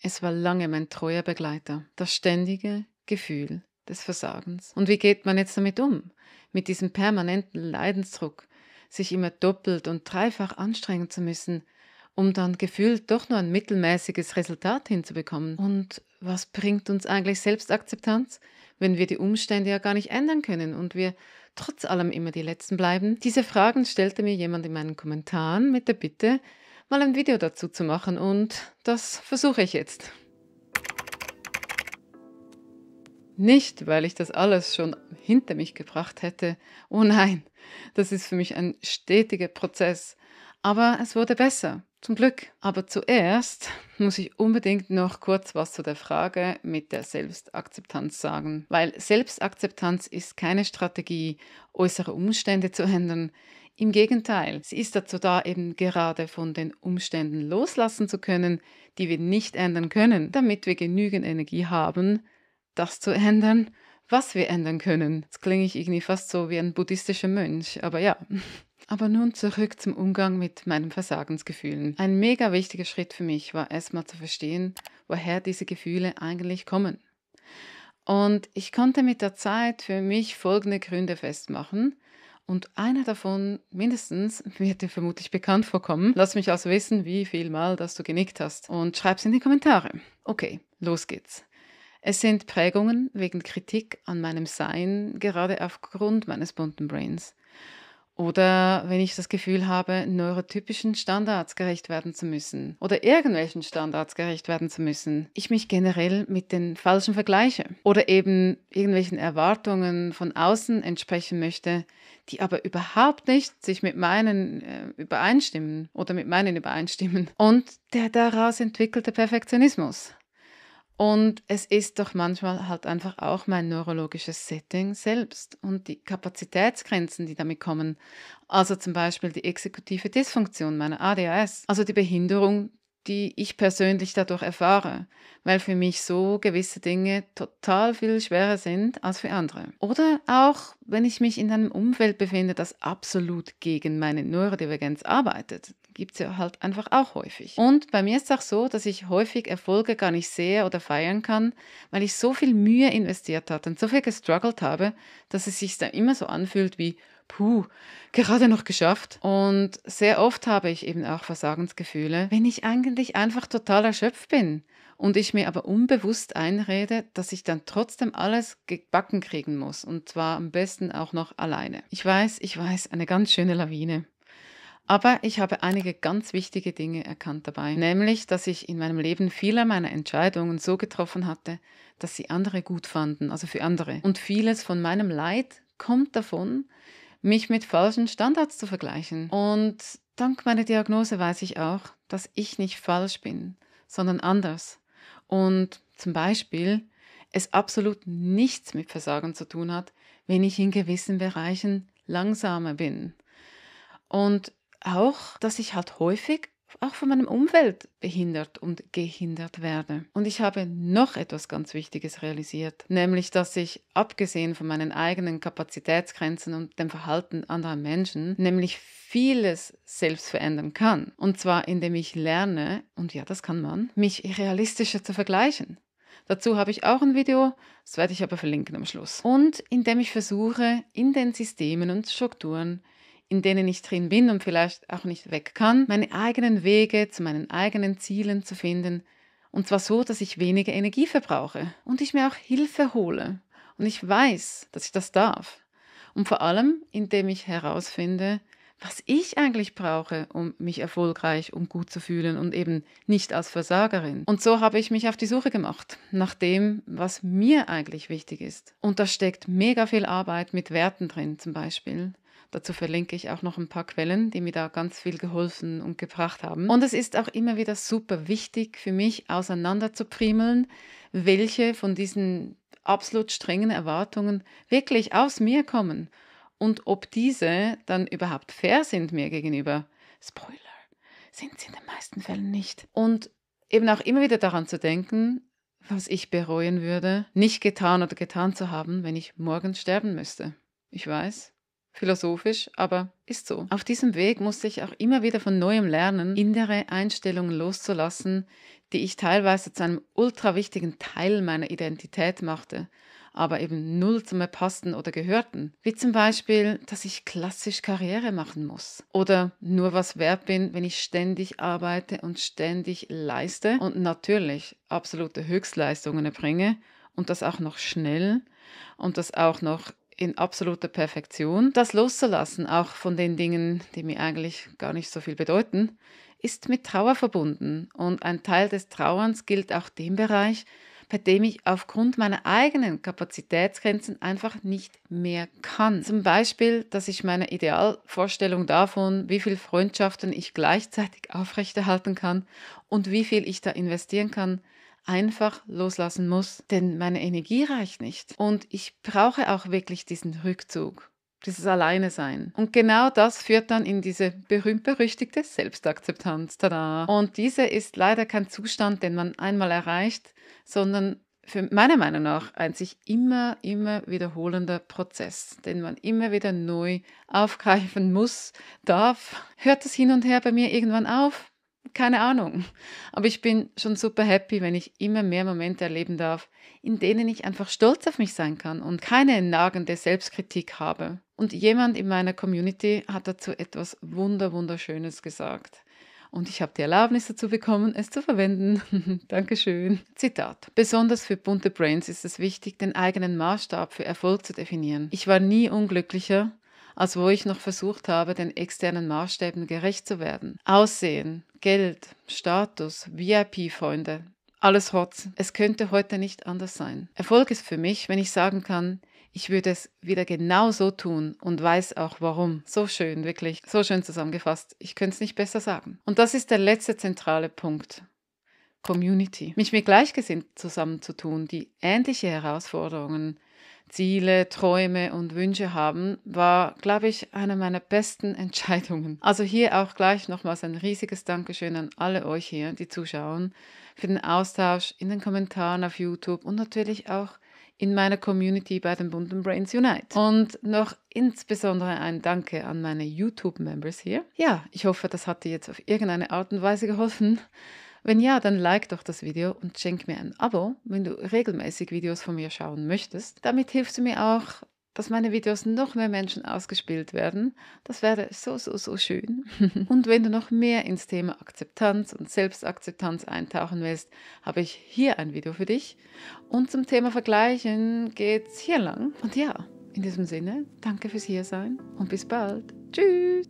Es war lange mein treuer Begleiter, das ständige Gefühl des Versagens. Und wie geht man jetzt damit um? Mit diesem permanenten Leidensdruck, sich immer doppelt und dreifach anstrengen zu müssen, um dann gefühlt doch nur ein mittelmäßiges Resultat hinzubekommen. Und was bringt uns eigentlich Selbstakzeptanz, wenn wir die Umstände ja gar nicht ändern können und wir trotz allem immer die Letzten bleiben? Diese Fragen stellte mir jemand in meinen Kommentaren mit der Bitte, mal ein Video dazu zu machen, und das versuche ich jetzt. Nicht, weil ich das alles schon hinter mich gebracht hätte. Oh nein, das ist für mich ein stetiger Prozess. Aber es wurde besser, zum Glück. Aber zuerst muss ich unbedingt noch kurz was zu der Frage mit der Selbstakzeptanz sagen. Weil Selbstakzeptanz ist keine Strategie, äußere Umstände zu ändern. Im Gegenteil, sie ist dazu da, eben gerade von den Umständen loslassen zu können, die wir nicht ändern können, damit wir genügend Energie haben, das zu ändern, was wir ändern können. Jetzt klinge ich irgendwie fast so wie ein buddhistischer Mönch, aber ja. Aber nun zurück zum Umgang mit meinen Versagensgefühlen. Ein mega wichtiger Schritt für mich war erstmal zu verstehen, woher diese Gefühle eigentlich kommen. Und ich konnte mit der Zeit für mich folgende Gründe festmachen. Und einer davon mindestens wird dir vermutlich bekannt vorkommen. Lass mich also wissen, wie viel Mal, dass du genickt hast. Und schreib's in die Kommentare. Okay, los geht's. Es sind Prägungen wegen Kritik an meinem Sein, gerade aufgrund meines bunten Brains. Oder wenn ich das Gefühl habe, neurotypischen Standards gerecht werden zu müssen. Oder irgendwelchen Standards gerecht werden zu müssen. Ich mich generell mit den Falschen vergleiche. Oder eben irgendwelchen Erwartungen von außen entsprechen möchte, die aber überhaupt nicht sich mit meinen übereinstimmen oder mit meinen übereinstimmen. Und der daraus entwickelte Perfektionismus. Und es ist doch manchmal halt einfach auch mein neurologisches Setting selbst und die Kapazitätsgrenzen, die damit kommen. Also zum Beispiel die exekutive Dysfunktion meiner ADHS, also die Behinderung, die ich persönlich dadurch erfahre, weil für mich so gewisse Dinge total viel schwerer sind als für andere. Oder auch, wenn ich mich in einem Umfeld befinde, das absolut gegen meine Neurodivergenz arbeitet. Gibt es ja halt einfach auch häufig. Und bei mir ist es auch so, dass ich häufig Erfolge gar nicht sehe oder feiern kann, weil ich so viel Mühe investiert habe und so viel gestruggelt habe, dass es sich da immer so anfühlt wie, puh, gerade noch geschafft. Und sehr oft habe ich eben auch Versagensgefühle, wenn ich eigentlich einfach total erschöpft bin. Und ich mir aber unbewusst einrede, dass ich dann trotzdem alles gebacken kriegen muss. Und zwar am besten auch noch alleine. Ich weiß, eine ganz schöne Lawine. Aber ich habe einige ganz wichtige Dinge erkannt dabei, nämlich, dass ich in meinem Leben viele meiner Entscheidungen so getroffen hatte, dass sie andere gut fanden, also für andere. Und vieles von meinem Leid kommt davon, mich mit falschen Standards zu vergleichen. Und dank meiner Diagnose weiß ich auch, dass ich nicht falsch bin, sondern anders. Und zum Beispiel es absolut nichts mit Versagen zu tun hat, wenn ich in gewissen Bereichen langsamer bin. Und auch, dass ich halt häufig auch von meinem Umfeld behindert und gehindert werde. Und ich habe noch etwas ganz Wichtiges realisiert, nämlich, dass ich, abgesehen von meinen eigenen Kapazitätsgrenzen und dem Verhalten anderer Menschen, nämlich vieles selbst verändern kann. Und zwar, indem ich lerne, und ja, das kann man, mich realistischer zu vergleichen. Dazu habe ich auch ein Video, das werde ich aber verlinken am Schluss. Und indem ich versuche, in den Systemen und Strukturen, in denen ich drin bin und vielleicht auch nicht weg kann, meine eigenen Wege zu meinen eigenen Zielen zu finden. Und zwar so, dass ich weniger Energie verbrauche und ich mir auch Hilfe hole. Und ich weiß, dass ich das darf. Und vor allem, indem ich herausfinde, was ich eigentlich brauche, um mich erfolgreich und gut zu fühlen und eben nicht als Versagerin. Und so habe ich mich auf die Suche gemacht, nach dem, was mir eigentlich wichtig ist. Und da steckt mega viel Arbeit mit Werten drin, zum Beispiel. Dazu verlinke ich auch noch ein paar Quellen, die mir da ganz viel geholfen und gebracht haben. Und es ist auch immer wieder super wichtig für mich, auseinanderzupriemeln, welche von diesen absolut strengen Erwartungen wirklich aus mir kommen und ob diese dann überhaupt fair sind mir gegenüber. Spoiler, sind sie in den meisten Fällen nicht. Und eben auch immer wieder daran zu denken, was ich bereuen würde, nicht getan oder getan zu haben, wenn ich morgen sterben müsste. Ich weiß, philosophisch, aber ist so. Auf diesem Weg musste ich auch immer wieder von neuem lernen, innere Einstellungen loszulassen, die ich teilweise zu einem ultra wichtigen Teil meiner Identität machte, aber eben null zu mir passten oder gehörten. Wie zum Beispiel, dass ich klassisch Karriere machen muss oder nur was wert bin, wenn ich ständig arbeite und ständig leiste und natürlich absolute Höchstleistungen erbringe und das auch noch schnell und das auch noch in absoluter Perfektion. Das loszulassen, auch von den Dingen, die mir eigentlich gar nicht so viel bedeuten, ist mit Trauer verbunden. Und ein Teil des Trauerns gilt auch dem Bereich, bei dem ich aufgrund meiner eigenen Kapazitätsgrenzen einfach nicht mehr kann. Zum Beispiel, dass ich meine Idealvorstellung davon, wie viele Freundschaften ich gleichzeitig aufrechterhalten kann und wie viel ich da investieren kann, einfach loslassen muss, denn meine Energie reicht nicht. Und ich brauche auch wirklich diesen Rückzug, dieses Alleine-Sein. Und genau das führt dann in diese berühmt-berüchtigte Selbstakzeptanz. Tada! Und diese ist leider kein Zustand, den man einmal erreicht, sondern für meiner Meinung nach ein sich immer wiederholender Prozess, den man immer wieder neu aufgreifen muss, darf. Hört das hin und her bei mir irgendwann auf? Keine Ahnung. Aber ich bin schon super happy, wenn ich immer mehr Momente erleben darf, in denen ich einfach stolz auf mich sein kann und keine nagende Selbstkritik habe. Und jemand in meiner Community hat dazu etwas Wunderschönes gesagt. Und ich habe die Erlaubnis dazu bekommen, es zu verwenden. Dankeschön. Zitat. Besonders für bunte Brains ist es wichtig, den eigenen Maßstab für Erfolg zu definieren. Ich war nie unglücklicher, als wo ich noch versucht habe, den externen Maßstäben gerecht zu werden. Aussehen, Geld, Status, VIP-Freunde, alles Rotz. Es könnte heute nicht anders sein. Erfolg ist für mich, wenn ich sagen kann, ich würde es wieder genau so tun und weiß auch warum. So schön, wirklich, so schön zusammengefasst. Ich könnte es nicht besser sagen. Und das ist der letzte zentrale Punkt. Community. Mich mit Gleichgesinnten zusammenzutun, die ähnliche Herausforderungen, Ziele, Träume und Wünsche haben, war, glaube ich, eine meiner besten Entscheidungen. Also hier auch gleich nochmals ein riesiges Dankeschön an alle euch hier, die zuschauen, für den Austausch in den Kommentaren auf YouTube und natürlich auch in meiner Community bei den bunten Brains Unite. Und noch insbesondere ein Danke an meine YouTube-Members hier. Ja, ich hoffe, das hat dir jetzt auf irgendeine Art und Weise geholfen. Wenn ja, dann like doch das Video und schenk mir ein Abo, wenn du regelmäßig Videos von mir schauen möchtest. Damit hilfst du mir auch, dass meine Videos noch mehr Menschen ausgespielt werden. Das wäre so schön. Und wenn du noch mehr ins Thema Akzeptanz und Selbstakzeptanz eintauchen willst, habe ich hier ein Video für dich. Und zum Thema Vergleichen geht's hier lang. Und ja, in diesem Sinne, danke fürs Hiersein und bis bald. Tschüss!